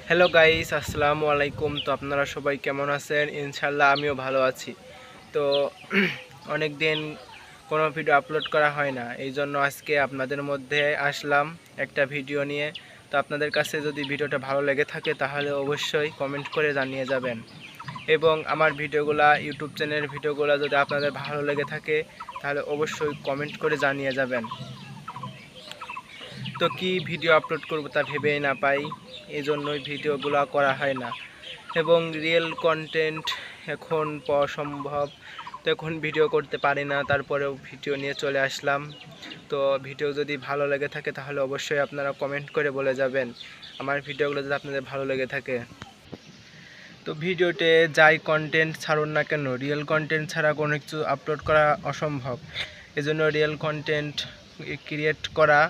Hello guys, আসসালামু আলাইকুম। তো আপনারা সবাই কেমন আছেন? ইনশাল্লাহ আমিও ভালো আছি। তো অনেক দিন কোনো ভিডিও আপলোড করা হয় না, এই জন্য আজকে আপনাদের মধ্যে আসলাম একটা ভিডিও নিয়ে। তো আপনাদের কাছে যদি ভিডিওটা ভালো লেগে থাকে তাহলে অবশ্যই কমেন্ট করে জানিয়ে যাবেন। এবং আমার ভিডিওগুলা, ইউটিউব চ্যানেলের ভিডিওগুলো যদি আপনাদের ভালো লেগে থাকে তাহলে অবশ্যই কমেন্ট করে জানিয়ে যাবেন। তো কি ভিডিও আপলোড করব তা ভেবেই না পাই, এই জন্যই ভিডিওগুলো করা হয় না। এবং রিয়েল কন্টেন্ট এখন পাওয়া সম্ভব, তো এখন ভিডিও করতে পারি না, তারপরেও ভিডিও নিয়ে চলে আসলাম। তো ভিডিও যদি ভালো লেগে থাকে তাহলে অবশ্যই আপনারা কমেন্ট করে বলে যাবেন আমার ভিডিওগুলো যদি আপনাদের ভালো লেগে থাকে। তো ভিডিওতে যাই কন্টেন্ট ছাড়ুন না কেন, রিয়েল কন্টেন্ট ছাড়া কোনো কিছু আপলোড করা অসম্ভব। এজন্য রিয়েল কন্টেন্ট ক্রিয়েট করা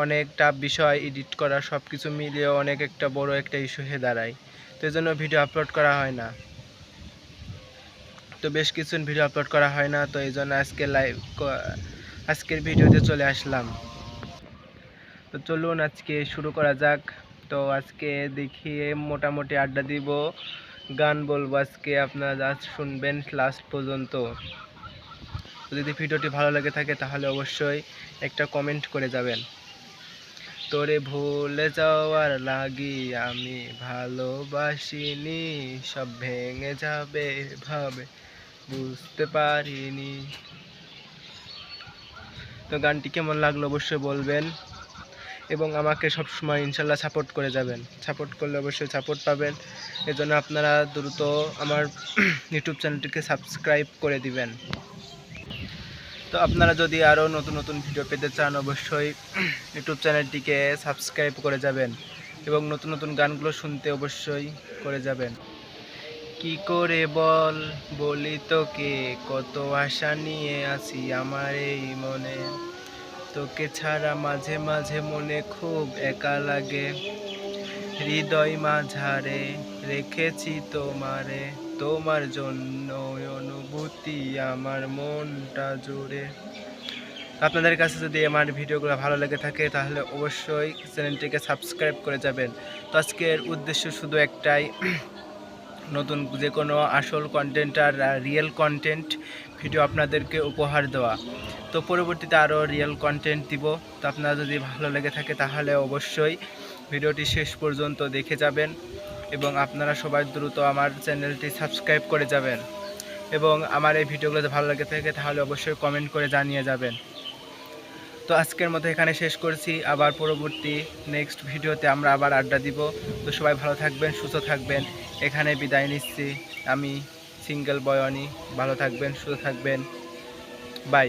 অনেক টাফ বিষয়, এডিট করা সব কিছু মিলিয়ে অনেক একটা বড় একটা ইস্যু হয়ে দাঁড়ায়। তো এই জন্য ভিডিও আপলোড করা হয় না, তো বেশ কিছু ভিডিও আপলোড করা হয় না। তো এই জন্য আজকের ভিডিওতে চলে আসলাম। তো চলুন আজকে শুরু করা যাক। তো আজকে দেখি মোটামুটি আড্ডা দিব, গান বলবো আজকে, আপনারা জাস্ট শুনবেন লাস্ট পর্যন্ত। যদি ভিডিওটি ভালো লেগে থাকে তাহলে অবশ্যই একটা কমেন্ট করে যাবেন। তোরে ভুলে যাওয়ার লাগি আমি ভালোবাসিনি, সব ভেঙে যাবে ভাবে বুঝতে পারিনি। তো গানটি কেমন লাগলো অবশ্যই বলবেন এবং আমাকে সবসময় ইনশাল্লাহ সাপোর্ট করে যাবেন। সাপোর্ট করলে অবশ্যই সাপোর্ট পাবেন, এজন্য আপনারা দ্রুত আমার ইউটিউব চ্যানেলটিকে সাবস্ক্রাইব করে দিবেন। তো আপনারা যদি আরও নতুন নতুন ভিডিও পেতে চান অবশ্যই ইউটিউব চ্যানেলটিকে সাবস্ক্রাইব করে যাবেন এবং নতুন নতুন গানগুলো শুনতে অবশ্যই করে যাবেন। কি করে বলি তোকে, কত আশা নিয়ে আছি আমার এই মনে, তোকে ছাড়া মাঝে মাঝে মনে খুব একা লাগে, হৃদয় মাঝারে রেখেছি তোমারে, তোমার জন্য অনুভূতি আমার মনটা জুড়ে। আপনাদের কাছে যদি আমার ভিডিওগুলো ভালো লেগে থাকে তাহলে অবশ্যই চ্যানেলটিকে সাবস্ক্রাইব করে যাবেন। তো আজকের উদ্দেশ্য শুধু একটাই, নতুন যে কোনো আসল কন্টেন্ট আর রিয়েল কন্টেন্ট ভিডিও আপনাদেরকে উপহার দেওয়া। তো পরবর্তীতে আরও রিয়েল কন্টেন্ট দিব। তো আপনারা যদি ভালো লেগে থাকে তাহলে অবশ্যই ভিডিওটি শেষ পর্যন্ত দেখে যাবেন এবং আপনারা সবাই দ্রুত আমার চ্যানেলটি সাবস্ক্রাইব করে যাবেন এবং আমার এই ভিডিওগুলো যদি ভালো লেগে থাকে তাহলে অবশ্যই কমেন্ট করে জানিয়ে যাবেন। তো আজকের মতো এখানে শেষ করছি, আবার পরবর্তী নেক্সট ভিডিওতে আমরা আবার আড্ডা দিব। তো সবাই ভালো থাকবেন, সুস্থ থাকবেন, এখানে বিদায় নিচ্ছি। আমি সিঙ্গেল বয় অনি। ভালো থাকবেন, সুস্থ থাকবেন, বাই।